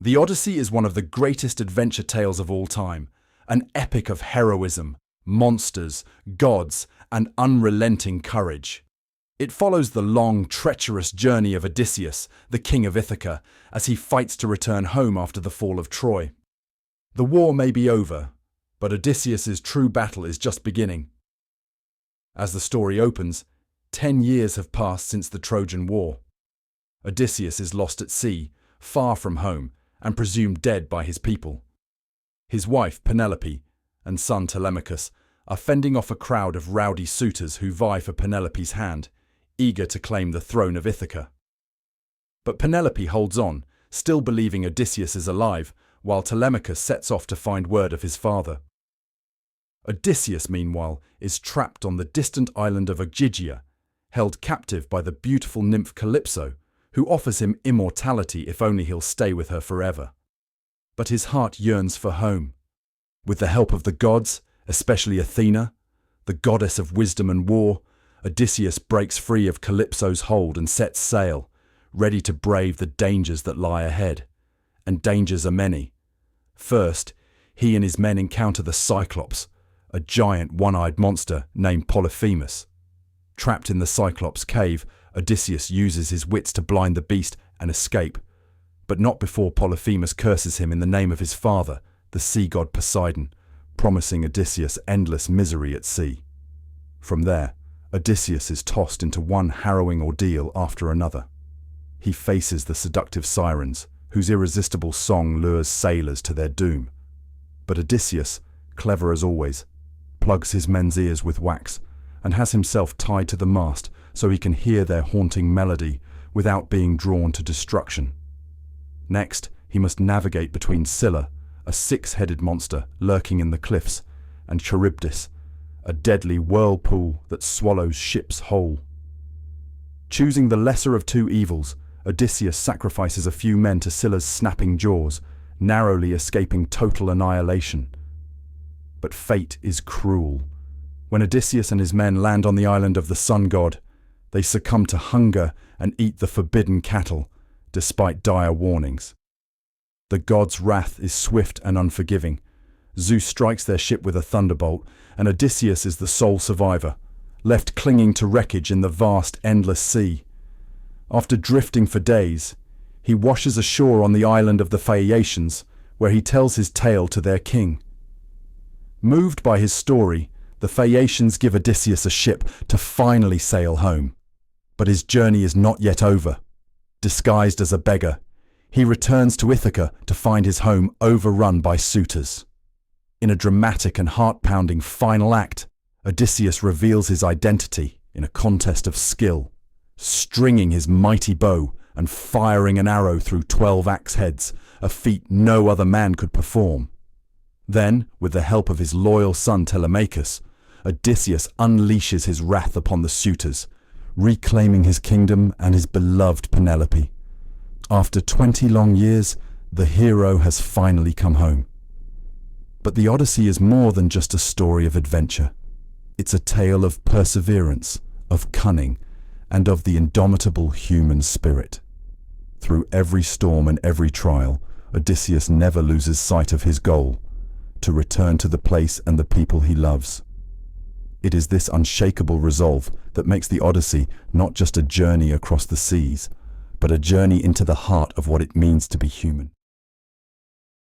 The Odyssey is one of the greatest adventure tales of all time, an epic of heroism, monsters, gods, and unrelenting courage. It follows the long, treacherous journey of Odysseus, the king of Ithaca, as he fights to return home after the fall of Troy. The war may be over, but Odysseus's true battle is just beginning. As the story opens, 10 years have passed since the Trojan War. Odysseus is lost at sea, far from home, and presumed dead by his people. His wife, Penelope, and son Telemachus are fending off a crowd of rowdy suitors who vie for Penelope's hand, eager to claim the throne of Ithaca. But Penelope holds on, still believing Odysseus is alive, while Telemachus sets off to find word of his father. Odysseus, meanwhile, is trapped on the distant island of Ogygia, held captive by the beautiful nymph Calypso, who offers him immortality if only he'll stay with her forever. But his heart yearns for home. With the help of the gods, especially Athena, the goddess of wisdom and war, Odysseus breaks free of Calypso's hold and sets sail, ready to brave the dangers that lie ahead. And dangers are many. First, he and his men encounter the Cyclops, a giant one-eyed monster named Polyphemus. Trapped in the Cyclops' cave, Odysseus uses his wits to blind the beast and escape, but not before Polyphemus curses him in the name of his father, the sea god Poseidon, promising Odysseus endless misery at sea. From there, Odysseus is tossed into one harrowing ordeal after another. He faces the seductive Sirens, whose irresistible song lures sailors to their doom. But Odysseus, clever as always, plugs his men's ears with wax and has himself tied to the mast so he can hear their haunting melody without being drawn to destruction. Next, he must navigate between Scylla, a six-headed monster lurking in the cliffs, and Charybdis, a deadly whirlpool that swallows ships whole. Choosing the lesser of two evils, Odysseus sacrifices a few men to Scylla's snapping jaws, narrowly escaping total annihilation. But fate is cruel. When Odysseus and his men land on the island of the sun god, they succumb to hunger and eat the forbidden cattle, despite dire warnings. The god's wrath is swift and unforgiving. Zeus strikes their ship with a thunderbolt, and Odysseus is the sole survivor, left clinging to wreckage in the vast, endless sea. After drifting for days, he washes ashore on the island of the Phaeacians, where he tells his tale to their king. Moved by his story, the Phaeacians give Odysseus a ship to finally sail home. But his journey is not yet over. Disguised as a beggar, he returns to Ithaca to find his home overrun by suitors. In a dramatic and heart-pounding final act, Odysseus reveals his identity in a contest of skill, stringing his mighty bow and firing an arrow through 12 axe heads, a feat no other man could perform. Then, with the help of his loyal son Telemachus, Odysseus unleashes his wrath upon the suitors, reclaiming his kingdom and his beloved Penelope. After 20 long years, the hero has finally come home. But the Odyssey is more than just a story of adventure. It's a tale of perseverance, of cunning, and of the indomitable human spirit. Through every storm and every trial, Odysseus never loses sight of his goal, to return to the place and the people he loves. It is this unshakable resolve that makes the Odyssey not just a journey across the seas, but a journey into the heart of what it means to be human.